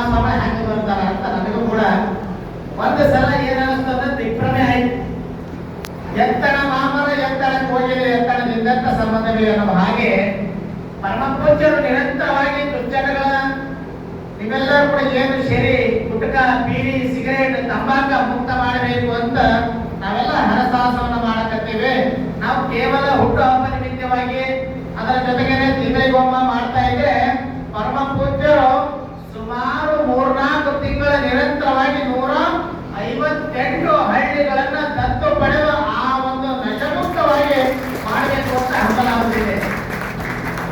ಸ್ವಾಮಿ ಹಂಗೆ ಬರ್ತಾರ ಅಂತ ನನಗೂ ಕೂಡ ಒಂದು ಸಲ ಏನಿಸ್ತದ ದಿಗ್ಭ್ರಮೆ ಆಯ್ತು. ಎತ್ತಣ ಮಾಮರ ಎತ್ತಣಕ್ಕೆ ಹೋಗಿದೆ, ಎತ್ತಣದಿಂದ ಸಂಬಂಧವಿಲ್ಲ ಅನ್ನೋ ಹಾಗೆ ಪರಮ ಪೂಜ್ಯರು ನಿರಂತರವಾಗಿ ದುಶ್ಚಟಗಳ ನೀವೆಲ್ಲರೂ ಕೂಡ ಏನು ಸೇರಿ ಗುಟ್ಕ, ಬೀಡಿ, ಸಿಗರೇಟ್, ತಂಬಾಕ ಮುಕ್ತ ಮಾಡಬೇಕು ಅಂತ ನಾವೆಲ್ಲ ಹರಸಾಹಸವನ್ನು ಮಾಡಕತ್ತೇವೆ. ನಾವು ಕೇವಲ ಹುಟ್ಟುಹಬ್ಬ ನಿಮಿತ್ತವಾಗಿ ಅದರ ಜೊತೆಗೇನೆ ತಿಂಗಳಿಗೊಮ್ಮ ಮಾಡ್ತಾ ಇದ್ರೆ ಪರಮ ಪೂಜ್ಯರು ಸುಮಾರು 3-4 ತಿಂಗಳ ನಿರಂತರವಾಗಿ 158 ಹಳ್ಳಿಗಳನ್ನ ದತ್ತು ಪಡೆದು ಆ ಒಂದು ನಶಮುಕ್ತವಾಗಿ ಮಾಡಬೇಕು ಅಂತ ಹಂಬಲಾಗುತ್ತಿದೆ.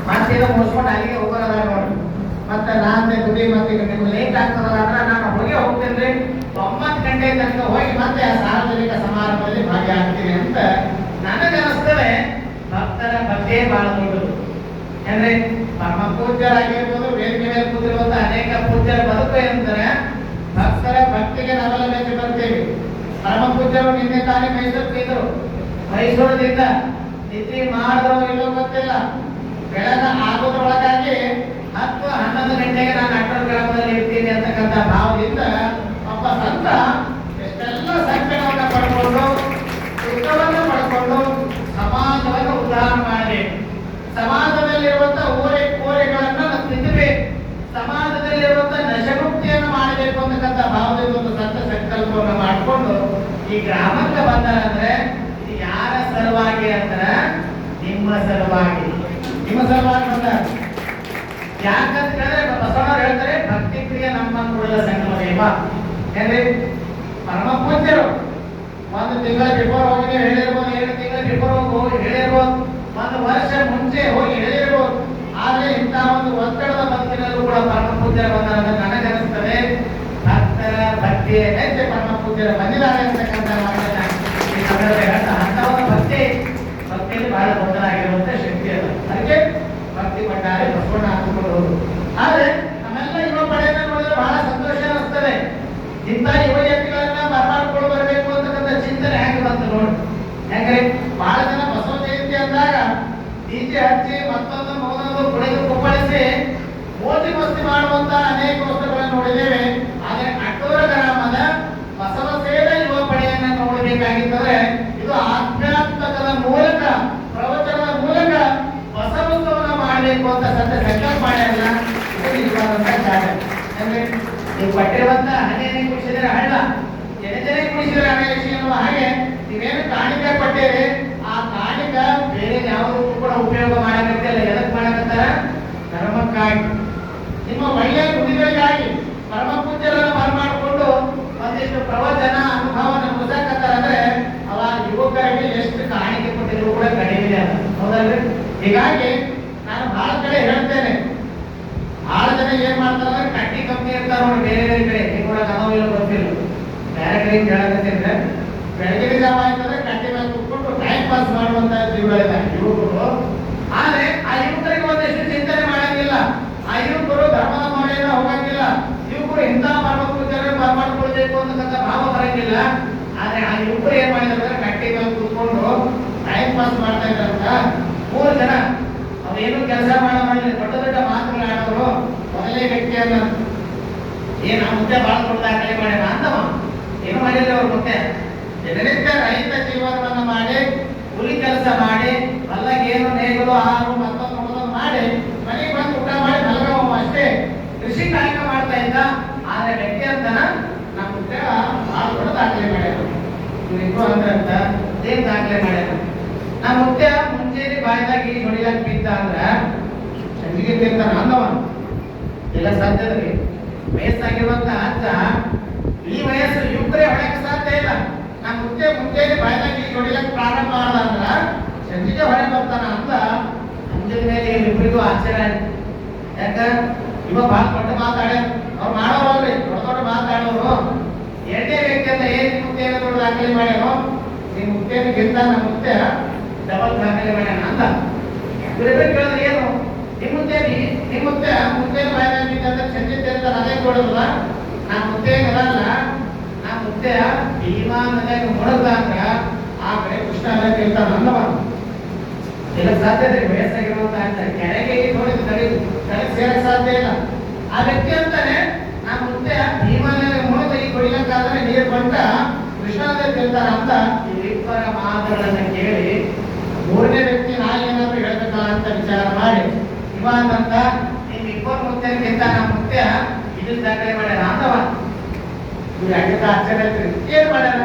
ಮತ್ತೆ ಇದು ಮುಗಿಸ್ಕೊಂಡು ಅಲ್ಲಿಗೆ ಹೋಗೋದ ನೋಡಿ. ಮತ್ತೆ ರಾತ್ರಿ ಗುಡಿ ಮತ್ತೆ ನಿಮ್ಗೆ ಲೇಟ್ ಆಗ್ತದಲ್ಲ ಅಂದ್ರೆ ನಾನು ಹೋಗ್ತೇನೆ 9 ಗಂಟೆ ತನಕ ಹೋಗಿ ಮತ್ತೆ ಆ ಸಾರ್ವಜನಿಕ ಸಮಾರಂಭದಲ್ಲಿ ಭಾಗಿಯಾಗ್ತೀನಿ ಅಂತ ನನಗನ್ನಿಸ್ತದೆ. ಭಕ್ತರ ಬಗ್ಗೆ ಬಹಳ ದೊಡ್ಡದು. ಅಂದ್ರೆ ಪರಮ ಪೂಜ್ಯರಾಗಿರ್ಬೋದು, ವೇದಿಕೆ ಮೇಲೆ ಕೂತಿರುವಂತ ಅನೇಕ ಪೂಜ್ಯರ ಬದುಕು ಏನಂತಾರೆ ಭಕ್ತರ ಭಕ್ತಿಗೆ ನಾವೆಲ್ಲ ಮೆಚ್ಚಿ ಬರ್ತೇವೆ. ಪರಮ ಪೂಜ್ಯರು ನಿನ್ನೆ ತಾನೇ ಮೈಸೂರು ಮೈಸೂರದಿಂದ ನಿದ್ದೆ ಮಾಡಿದ್ರು ಇಲ್ಲೋ ಗೊತ್ತಿಲ್ಲ, ಬೆಳಗ್ಗೆ ಆಗೋದ್ರೊಳಗಾಗಿ 10-11 ಗಂಟೆಗೆ ನಾನು ಅಟ್ಟರ ಗ್ರಾಮದಲ್ಲಿ ಇರ್ತೀನಿ ಅಂತಕ್ಕಂಥ ಭಾವದಿಂದ ಒಬ್ಬ ಸಂತ ಎಷ್ಟೆಲ್ಲ ಸಂಕಟವನ್ನು ಪಡ್ಕೊಂಡು ಸುಖವನ್ನು ಪಡ್ಕೊಂಡು ಸಮಾಜವನ್ನು ಉದ್ಧಾರ ಮಾಡಬೇಕು. ಸಮಾಜದಲ್ಲಿರುವಂತಹ ಕೋರೆಗಳನ್ನ ತಿದ್ದಬೇಕು, ಸಮಾಜದಲ್ಲಿರುವಂತಹ ನಶಮುಕ್ತಿಯನ್ನು ಮಾಡಬೇಕು ಅಂತಕ್ಕಂಥ ಭಾವದಿಂದ ಒಂದು ಸಂತ ಸಂಕಲ್ಪವನ್ನು ಮಾಡಿಕೊಂಡು ಈ ಗ್ರಾಮಕ್ಕೆ ಬಂದಾರಂದ್ರೆ ಇದು ಯಾರ ಸಲುವಾಗಿ ಅಂದ್ರೆ ನಿಮ್ಮ ಸಲುವಾಗಿ ಬಂದ. ಯಾಕಂತ ಹೇಳಿದ್ರೆ ಬಸವಣ್ಣ ಹೇಳ್ತಾರೆ ಭಕ್ತಿ ಕ್ರಿಯೆ ನಮ್ಮ ಕೂಡಲ ಸಂಗಮ ದೇವ. ಏನ್ರಿ ಪರಮ ಪೂಜ್ಯರು 1 ತಿಂಗಳ ಬಿಫೋರ್ ಹೋಗಿ ನೀವು ಹೇಳಿರ್ಬೋದು, 2 ತಿಂಗಳ ಬಿಫೋರ್ ಹೋಗಿ ಹೇಳಿರ್ಬೋದು, 1 ವರ್ಷ ಮುಂಚೆ ಹೋಗಿ ಹೇಳಿರ್ಬೋದು. ಆದ್ರೆ ಇಂಥ ಒಂದು ಒತ್ತಡದ ಬದುಕಿನಲ್ಲೂ ಕೂಡ ಪರಮ ಪೂಜ್ಯರು ಬಂದ ನನಗನ್ನಿಸ್ತದೆ ಭಕ್ತರ ಭಕ್ತಿಯ ಹೆಚ್ಚೆ ಪರಮ ಪೂಜ್ಯರು ಬಂದಿದ್ದಾರೆ ಅಂತಕ್ಕಂಥ ಅಂತ ಒಂದು ಭಕ್ತಿಯಲ್ಲಿ ಬಹಳ ದೊಡ್ಡದಾಗಿರುವಂತ ಶಕ್ತಿ ಅದ. ಅದಕ್ಕೆ ಭಕ್ತಿ ಪಟ್ಟಾರೆ ಬಸವಣ್ಣ ಹಾಕಿಕೊಂಡು. ಆದ್ರೆ ನಮ್ಮೆಲ್ಲ ಯುವ ಪಡೆಯನ್ನ ನೋಡಿದ್ರೆ ಬಹಳ ಸಂತೋಷ ಅನಿಸ್ತದೆ. ಇಂಥ ಯುವಜನತೆಗಳನ್ನ ಬರಮಾಡ್ಕೊಂಡು ಬರಬೇಕು ಅಂತಕ್ಕಂಥ ಚಿಂತನೆ ಹೆಂಗೆ ಬಂತು ನೋಡಿ. ಯಾಕಂದ್ರೆ ಬಹಳ ಜನ ಬಸವ ಜಯಂತಿ ಅಂದಾಗ ಡಿಜೆ ಹಚ್ಚಿ ಮತ್ತೊಂದು ಕುಡಿದು ಕುಪ್ಪಳಿಸಿ ಮೋಜಿ ಮಸ್ತಿ ಮಾಡುವಂತ ಅನೇಕ ವಸ್ತುಗಳನ್ನು ನೋಡಿದ್ದೇವೆ. ಆದ್ರೆ ಅಟ್ಟೂರ ಗ್ರಾಮದ ಬಸವ ಸೇನ ಯುವ ಪಡೆಯನ್ನ ನೋಡಬೇಕಾಗಿದ್ದರೆ ಇದು ಆಧ್ಯಾತ್ಮಕದ ಮೂಲಕ ಪ್ರವಚನದ ಮೂಲಕ ಬಸವೋತ್ಸವನ ಮಾಡಬೇಕು ಅಂತ ಸಂಕಲ್ಪ ಮಾಡ್ಯಾರಲ್ಲ, ಇದು ನಿಜವಾದಂತ ಜಾಗ. ಅಂದ್ರೆ ನೀವು ಪಟ್ಟಿರುವಂತ ಹಣೆಯನ್ನೇ ಕುಡಿಸಿದ್ರೆ ಹಳ್ಳ, ಜನ ಕುಡಿಸಿದ್ರೆ ಹಣ ಎನ್ನುವ ಹಾಗೆ ನೀವೇನು ಕಾಣಿಕೆ ಪಟ್ಟಿರಿ ಆ ಕಾಣಿಕ ಬೇರೆ ಯಾವುದಕ್ಕೂ ಕೂಡ ಉಪಯೋಗ ಮಾಡಕತ್ತಿಲ್ಲ. ಎದಕ್ ಮಾಡಕತ್ತಾರ? ಧರ್ಮಕ್ಕಾಗಿ, ನಿಮ್ಮ ಒಳ್ಳೆಯ ಗುಡಿಗಳಿಗಾಗಿ ಪರಮ ಪೂಜ್ಯರನ್ನು ಬರಮಾಡಿಕೊಂಡು ಒಂದಿಷ್ಟು ಪ್ರವಚನ ಅನುಭವನ ಮುಗಿಸಕತ್ತಾರ ಅಂದ್ರೆ ಅವ ಯುವಕರಿಗೆ ಎಷ್ಟು ಕಾಣಿಕೆ ಕೊಟ್ಟಿದ್ರು ಕೂಡ ಕಡಿಮೆ ಅಲ್ಲ, ಹೌದಲ್ರಿ? ಹೀಗಾಗಿ ನಾನು ಬಹಳ ಕಡೆ ಹೇಳ್ತೇನೆ, ಬಹಳ ಜನ ಏನ್ ಮಾಡ್ತಾರೆ ಕಟ್ಟಿ ಕಂಪ್ನಿ ಇರ್ತಾರ ನೋಡಿ ಬೇರೆ ಬೇರೆ ಕಡೆ, ನೀವು ಕೂಡ ಕನವಿಲ್ಲ ಗೊತ್ತಿಲ್ಲ, ಬೇರೆ ಕಡೆ ಕೇಳಕತ್ತಿದ್ರೆ ಬೆಳಗಿನ ಜಾವ ಆಯ್ತಂದ್ರೆ ಕಟ್ಟಿ ಮೇಲೆ ಕೂತ್ಕೊಂಡು ಟೈಮ್ ಪಾಸ್ ಮಾಡುವಂತ ಜೀವಗಳಿದ್ದಾರೆ ಯುವಕರು. ಆದ್ರೆ ಆ ಯುವಕರಿಗೆ ಒಂದಿಷ್ಟು ಚಿಂತನೆ ಮಾಡಂಗಿಲ್ಲ, ಆ ಯುವಕರು ಧರ್ಮದ ಮೌಲ್ಯನ ಹೋಗಂಗಿಲ್ಲ, ಯುವಕರು ಇಂಥ ಪರಮಪೂಜ್ಯರನ್ನು ಬರಮಾಡ್ಕೊಳ್ಬೇಕು ಅಂತಕ್ಕಂಥ ಭಾವ ಬರಂಗಿಲ್ಲ. ಆದ್ರೆ ಆ ಯುವಕರು ಏನ್ ಮಾಡಿದ್ರೆ ಕಟ್ಟಿ ಮೇಲೆ ಕೂತ್ಕೊಂಡು ಟೈಮ್ ಪಾಸ್ ಮಾಡ್ತಾ ಇದ್ರಂತ 3 ಜನ ಅವ್ರೇನು ಕೆಲಸ ಮಾಡಿಲ್ಲ, ದೊಡ್ಡ ದೊಡ್ಡ ಮಾತುಗಳು ಆಡೋರು. ಮೊದಲೇ ವ್ಯಕ್ತಿಯನ್ನ ಏನ್ ಆ ಮುದ್ದೆ ಬಹಳ ದೊಡ್ಡ ದಾಖಲೆ ಮಾಡ್ಯಾರ ಅಂತವ ಏನು ಮಾಡಿಲ್ಲ ಅವ್ರ ಮುದ್ದೆ. ದಿನನಿತ್ಯ ರೈತ ಜೀವನವನ್ನು ಮಾಡಿ ಕೂಲಿ ಕೆಲಸ ಮಾಡಿ ಹೊಲಗೇನು ನೇಗಲು ಆರು ಮತ್ತೊಂದು ಮಾಡಿ ಮನೆಗೆ ಬಂದು ಊಟ ಮಾಡಿ ಮಲಗವ ಅಷ್ಟೇ ಕೃಷಿ ಕಾಯಕ ಮಾಡ್ತಾ ಇದ್ದ. ಆದ್ರೆ ವ್ಯಕ್ತಿ ಅಂತನ ನಮ್ಮ ಮುದ್ದೆ ಬಹಳ ದೊಡ್ಡ ದಾಖಲೆ ಮಾಡ್ಯಾರ. ಇವ್ರಿಬ್ರು ಅಂದ್ರಂತ ಏನ್ ದಾಖಲೆ ಮಾಡ್ಯಾರ? ನಮ್ಮ ಮುದ್ದೆ ಮುಂಚೆನೆ ಬಾಯ್ದಾಗ ಈ ಹೊಡಿಲಾಕ ಬಿದ್ದ ಅಂದ್ರ ಸಂಜಿಗೆ ತಿಂತಾನ ಅಂದವ. ಎಲ್ಲ ಸಾಧ್ಯದ್ರಿ ವಯಸ್ಸಾಗಿರುವಂತ ಅಜ್ಜ ಈ ವಯಸ್ಸು ಯುವಕರೇ ಹೊಡೆಯಕ್ಕೆ ಸಾಧ್ಯ ಇಲ್ಲ. ನಮ್ಮ ಮುದ್ದೆ ಮುಂಚೆನೆ ಬಾಯ್ದಾಗ ಈ ಹೊಡಿಲಾಕ ಪ್ರಾರಂಭ ಮಾಡ್ದ ಅಂದ್ರ ಸಂಜಿಗೆ ಹೊಡೆ ಬರ್ತಾನ ಅಂತ ಅಂಜದ ಮೇಲೆ ಇಬ್ಬರಿಗೂ ಆಶ್ಚರ್ಯ ಆಯ್ತು. ಯಾಕ ಇವ ಬಹಳ ದೊಡ್ಡ ಮಾತಾಡ್ಯ, ಅವ್ರು ಮಾಡೋರಲ್ರಿ ದೊಡ್ಡ ದೊಡ್ಡ ಮಾತಾಡೋರು. 2ನೇ ವ್ಯಕ್ತಿ ಅಂತ ಏನ್ ಮುದ್ದೆಯನ್ನು ದೊಡ್ಡ ದಾಖಲೆ ಮಾಡ್ಯಾನೋ ನಿಮ್ ಮುದ್ದೆನಿಗಿಂತ ನಮ್ಮ ಮುದ್ದೆ ಡಬಲ್ ದಾಖಲೆ ಮಾಡ್ಯಾನ ಅಂತ ಇವ್ರಿಬ್ಬರು ಕೇಳಿದ್ರೆ ಏನು ನಿಮ್ಮ ಮುದ್ದೆ ಬಾಯ್ದಂತ ಸಂಜೆ ತಿಂತಾರ ಅದೇ ಕೊಡೋದಿಲ್ಲ. ನಾ ಮುದ್ದೆ ಇರಲ್ಲ, ನಾ ಮುದ್ದೆ ಭೀಮಾ ನದಿಯಾಗ ಮುಳುಗ್ದ ಅಂದ್ರ ಆ ಕಡೆ ಕೃಷ್ಣ ನದಿ ಇರ್ತಾನ ಅಂದವ. ಇಲ್ಲ ಸಾಧ್ಯ ಇದೆ, ವಯಸ್ಸಾಗಿರುವಂತ ಕೆರೆಗೆ ನೋಡಿ ತಲೆ ಸೇರಕ್ ಸಾಧ್ಯ ಇಲ್ಲ. ಆ ವ್ಯಕ್ತಿ ಅಂತಾನೆ ನಾ ಕೊಟ್ಟ ಕೃಷ್ಣನ ತಿಳ್ತಾರ ಅಂತ ಈ ಇಬ್ಬರ ಮಾತುಗಳನ್ನ ಕೇಳಿ ಮೂರನೇ ವ್ಯಕ್ತಿ ನಾನೇನಾದ್ರೂ ಹೇಳ್ಬೇಕಲ್ಲ ಅಂತ ವಿಚಾರ ಮಾಡಿ ಇವಂತ ನಿಮ್ ಇಬ್ಬರು ಮುತ್ತೆಗಿಂತ ನಮ್ಮ ಮುತ್ಯ ಇದು ದಾಖಲೆ ಮಾಡ್ಯಾರ ಅಂದವ ಇವ್ರು ಯಾಕೆ ಆಶ್ಚರ್ಯ ಐತ್ರಿ ಏನ್ ಮಾಡ್ಯಾರ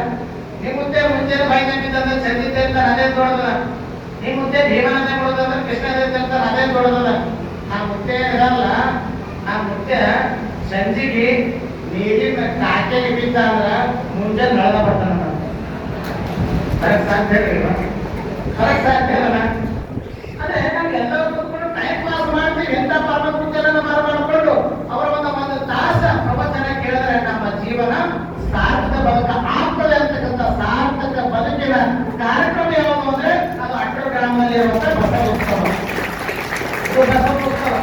ನಿಮ್ ಮುತ್ತೆ ಮುಂಚೆ ಬೈದಂಗಿದ್ದಂದ್ರೆ ಚಂದಿದ್ದೆ ಅಂತ ಅದೇ ದೊಡ್ಡದ ನಿಮ್ ಮುತ್ತೆ ಭೀಮನಂದ ಕೊಡೋದಂದ್ರೆ ಕೃಷ್ಣದೇ ಅಂತ ಅದೇ ದೊಡ್ಡದ ಆ ಮುತ್ತೆ ಇರಲ್ಲ ಆ ಮುತ್ತೆ ಸಂಜಿಗೆ ನೀರಿನ ಕಾಕೆಗೆ ಬಿದ್ದ ಅಂದ್ರ ಮುಂಜಾನೆ ನಳದ ಬರ್ತಾನ ಕರೆಕ್ಟ್ ಸಾಧ್ಯ ಕರೆಕ್ಟ್ ಸಾಧ್ಯ ಅಲ್ಲ ಅದೇ ನಾವು ಎಲ್ಲರೂ ಕೂತ್ಕೊಂಡು ಟೈಮ್ ಪಾಸ್ ಮಾಡ್ತೀವಿ ಎಂತ ಪಾಪ ಪೂಜೆನ ಮಾಡ್ಕೊಂಡು ಅವರ ಒಂದು ತಾಸ ಪ್ರವಚನ ಕೇಳಿದ್ರೆ ನಮ್ಮ ಜೀವನ ಸಾರ್ಥಕ ಬದುಕ ಆಗ್ತದೆ ಅಂತಕ್ಕಂಥ ಸಾರ್ಥಕ ಬದುಕಿನ ಕಾರ್ಯಕ್ರಮ ಯಾವುದು ಅಂದ್ರೆ ಅದು ಅಟ್ಟರ ಗ್ರಾಮದಲ್ಲಿ ಇರುವಂತ ಬಸವ ಉತ್ಸವ. ಇದು ಬಸವ ಉತ್ಸವ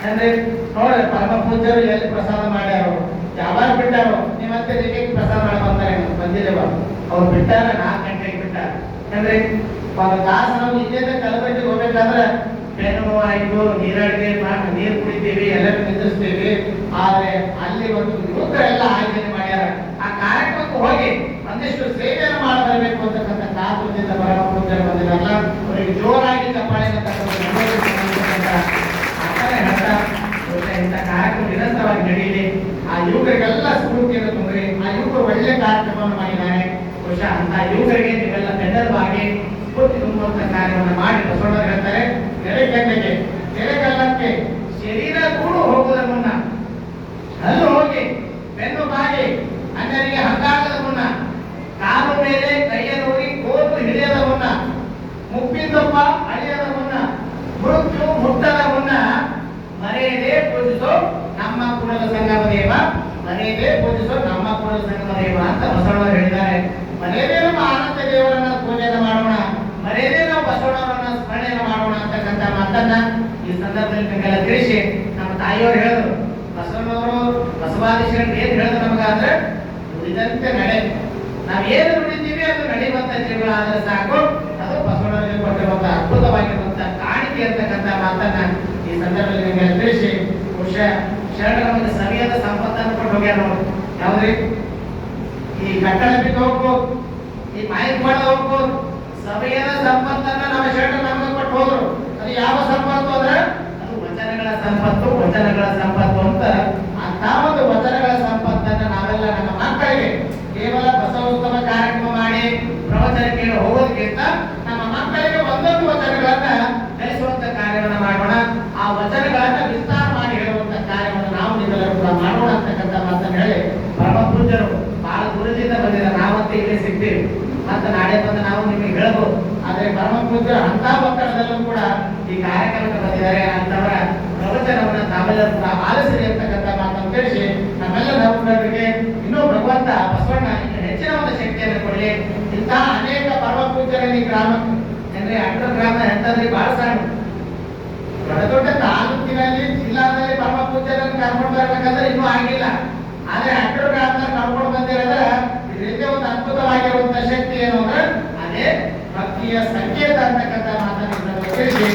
ಅಂದ್ರೆ ನೋಡ್ರಿ ಪರಮ ಪೂಜ್ಯರು ಎಲ್ಲಿ ಪ್ರಸಾದ ಮಾಡ್ಯಾರು ಯಾವಾಗ ಬಿಟ್ಟಾರೋ ನಿಮ್ಮಂತೆ ಜೊತೆಗೆ ಪ್ರಸಾದ ಮಾಡಿ ಬಂದಾರೆ ಬಂದಿದ್ದೇವ ಅವ್ರು ಬಿಟ್ಟಾರ 4 ಗಂಟೆಗೆ ಬಿಟ್ಟಾರ ಅಂದ್ರೆ ಒಂದು ತಾಸು ನಾವು ಇಲ್ಲೇ ಕಲಬೆಟ್ಟಿಗೆ ಹೋಗ್ಬೇಕಾದ್ರೆ ಬೆನ್ನು ಆಯ್ತು ನೀರಡಿಗೆ ನೀರು ಕುಡಿತೀವಿ ಎಲ್ಲರೂ ನಿಂದಿಸ್ತೀವಿ ಆದ್ರೆ ಅಲ್ಲಿ ಒಂದು ಯುವಕರೆಲ್ಲ ಆಯೋಜನೆ ಮಾಡ್ಯಾರ ಆ ಕಾರ್ಯಕ್ರಮಕ್ಕೆ ಹೋಗಿ ಒಂದಿಷ್ಟು ಸೇವೆಯನ್ನು ಮಾಡಬರಬೇಕು ಅಂತಕ್ಕಂಥ ಕಾತುರದಿಂದ ಪರಮ ಪೂಜ್ಯರು ಬಂದಿರಲ್ಲ ಅವರಿಗೆ ಜೋರಾಗಿ ಚಪ್ಪಾಳೆಯನ್ನು ಇಂಥ ಕಾರ್ಯಕ್ರಮ ನಿರಂತರವಾಗಿ ನಡೆಯಲಿ ಆ ಯುವಕರಿಗೆಲ್ಲ ಸ್ಫೂರ್ತಿಯನ್ನು ತುಂಬ್ರಿ ಆ ಯುವಕರು ಒಳ್ಳೆ ಕಾರ್ಯಕ್ರಮವನ್ನು ಮಾಡಿದ್ದಾರೆ ಬಹುಶಃ ಅಂತ ಯುವಕರಿಗೆ ನೀವೆಲ್ಲ ಬೆನ್ನಲವಾಗಿ ಸ್ಫೂರ್ತಿ ತುಂಬುವಂತ ಕಾರ್ಯವನ್ನು ಮಾಡಿ ಬಸವಣ್ಣರು ಹೇಳ್ತಾರೆ ಕೆರೆಗಲ್ಲಕ್ಕೆ ಶರೀರ ಕೂಡು ಹೋಗುವುದರ ಮುನ್ನ ಅಲ್ಲೂ ಹೋಗಿ ಬೆನ್ನು ಬಾಗಿ ಅನ್ಯರಿಗೆ ಹಂಗಾಗದ ಮುನ್ನ ಕಾಲು ಮೇಲೆ ಕೈಯನ್ನೂರಿ ಕೋಲು ಹಿಡಿಯದ ಮುನ್ನ ಮುಪ್ಪಿಂದಪ್ಪ ಅಳಿಯದ ಮುನ್ನ ಮೃತ್ಯು ಮುಟ್ಟದ ಮುನ್ನ ಮರೆಯದೆ ಪೂಜಿಸೋ ನಮ್ಮ ಕೂಡಲ ಸಂಗಮ ದೇವ ಮನೆಯದೇ ಪೂಜಿಸೋ ನಮ್ಮ ಕೂಡಲ ಸಂಗಮ ದೇವ ಅಂತ ಬಸವಣ್ಣವರು ಹೇಳಿದ್ದಾರೆ. ಮನೆಯದೇ ನಮ್ಮ ಆನಂದ ದೇವರನ್ನ ಪೂಜೆಯನ್ನು ಮಾಡೋಣ, ಮನೆಯದೇ ನಾವು ಬಸವಣ್ಣವರನ್ನ ಸ್ಮರಣೆಯನ್ನು ಮಾಡೋಣ ಅಂತಕ್ಕಂಥ ಮಾತನ್ನ ಈ ಸಂದರ್ಭದಲ್ಲಿ ನಿಮಗೆಲ್ಲ ತಿಳಿಸಿ ನಮ್ಮ ತಾಯಿಯವರು ಹೇಳಿದ್ರು. ಬಸವಣ್ಣವರು ಬಸವಾದೀಶರು ಏನ್ ಹೇಳಿದ್ರು ನಮಗ ಅಂದ್ರೆ ನುಡಿದಂತೆ ನಡೆ, ನಾವ್ ಏನು ನುಡಿತೀವಿ ಅದು ನಡೆಯುವಂತ ಜೀವನ ಆದ್ರೆ ಸಾಕು, ಅದು ಬಸವಣ್ಣವರಿಗೆ ಕೊಟ್ಟಿರುವಂತ ಅದ್ಭುತವಾಗಿರುವಂತ ಕಾಣಿಕೆ ಅಂತಕ್ಕಂಥ ಮಾತನ್ನ ಈ ಸಂದರ್ಭದಲ್ಲಿ ನಿಮಗೆ ತಿಳಿಸಿ ಬಹುಶಃ ಶರಣರ ನಮಗೆ ಸರಿಯಾದ ಸಂಪತ್ತನ್ನು ಕೊಟ್ಟು ಹೋಗ್ಯಾರ ನೋಡಿ. ಯಾವ್ದ್ರಿ ಈ ಕಟ್ಟಡ ಬಿಟ್ಟು ಹೋಗ್ಬೋದು, ಈ ಮಾಹಿತಿ ಮಾಡೋದು ಹೋಗ್ಬೋದು, ಸಭೆಯದ ಸಂಪತ್ತನ್ನ ನಮ್ಮ ಶರಣರು ನಮಗೆ ಕೊಟ್ಟು ಹೋದ್ರು. ಅದು ಯಾವ ಸಂಪತ್ತು ಅಂದ್ರೆ ಅದು ವಚನಗಳ ಸಂಪತ್ತು, ವಚನಗಳ ಸಂಪತ್ತು ಅಂತ ಅಂತ ಒಂದು ವಚನಗಳ ಸಂಪತ್ತನ್ನ ನಾವೆಲ್ಲ ನಮ್ಮ ಮಕ್ಕಳಿಗೆ ಕೇವಲ ಬಸವೋತ್ಸವ ಕಾರ್ಯಕ್ರಮ ಮಾಡಿ ಪ್ರವಚನ ಕೇಳಿ ಹೋಗೋದಕ್ಕಿಂತ ನಮ್ಮ ಮಕ್ಕಳಿಗೆ ಒಂದೊಂದು ವಚನಗಳನ್ನ ಕಲಿಸುವಂತ ಕಾರ್ಯವನ್ನು ಮಾಡೋಣ. ಆ ವಚನಗಳನ್ನ ವಿಸ್ತಾರ ಮಾಡಿ ಹೇಳುವಂತ ಕಾರ್ಯವನ್ನು ನಾವು ನೀವೆಲ್ಲರೂ ಕೂಡ ಮಾಡೋಣ ಅಂತಕ್ಕಂಥ ಮಾತನ್ನು ಹೇಳಿ ಪರಮ ಪೂಜ್ಯರು ಬಹಳ ದೂರದಿಂದ ಬಂದಿದ್ದಾರೆ. ನಾವಂತೂ ಇಲ್ಲಿ ಸಿಗ್ತೀವಿ, ಮತ್ತೆ ನಾಳೆ ಬಂದು ನಾವು ನಿಮಗೆ ಹೇಳ್ಬೋದು. ಆದ್ರೆ ಪರಮ ಪೂಜ್ಯರು ಅಂತ ಒತ್ತಡದಲ್ಲೂ ಕೂಡ ಈ ಕಾರ್ಯಕ್ರಮಕ್ಕೆ ಬಂದಿದ್ದಾರೆ. ಅಂತವರ ಪ್ರವಚನವನ್ನ ತಾವೆಲ್ಲರೂ ಕೂಡ ಆಲಿಸಿರಿ ಅಂತಕ್ಕಂಥ ಮಾತನ್ನು ತಿಳಿಸಿ ನಮ್ಮೆಲ್ಲ ನೌಕರರಿಗೆ ಇನ್ನೂ ಭಗವಂತ ಬಸವಣ್ಣ ಹೆಚ್ಚಿನ ಒಂದು ಶಕ್ತಿಯನ್ನು ಕೊಡಲಿ. ಇಂತಹ ಅನೇಕ ಪರಮ ಪೂಜ್ಯರಲ್ಲಿ ಗ್ರಾಮ ಅಂದ್ರೆ ಅಟ್ಟರ ಗ್ರಾಮ ಎಂತಂದ್ರೆ ಬಹಳ ಸಣ್ಣ, ದೊಡ್ಡ ದೊಡ್ಡ ತಾಲೂಕಿನಲ್ಲಿ ಜಿಲ್ಲಾದಲ್ಲಿ ಪರಮ ಪೂಜ್ಯರನ್ನು ಕರ್ಕೊಂಡು ಬರ್ಬೇಕಂದ್ರೆ ಇನ್ನೂ ಆಗಿಲ್ಲ. ಆದ್ರೆ ಅಟ್ಟರ ಗ್ರಾಮದಲ್ಲಿ ಕರ್ಕೊಂಡು ಬಂದಿರೋದ್ರೆ ಇದರಿಂದ ಒಂದು ಅದ್ಭುತವಾಗಿರುವಂತ ಶಕ್ತಿ ಏನು ಅಂದ್ರೆ ಅದೇ ಭಕ್ತಿಯ ಸಂಕೇತ ಅಂತಕ್ಕಂಥ ಮಾತನ್ನು ತಿಳಿಸಿ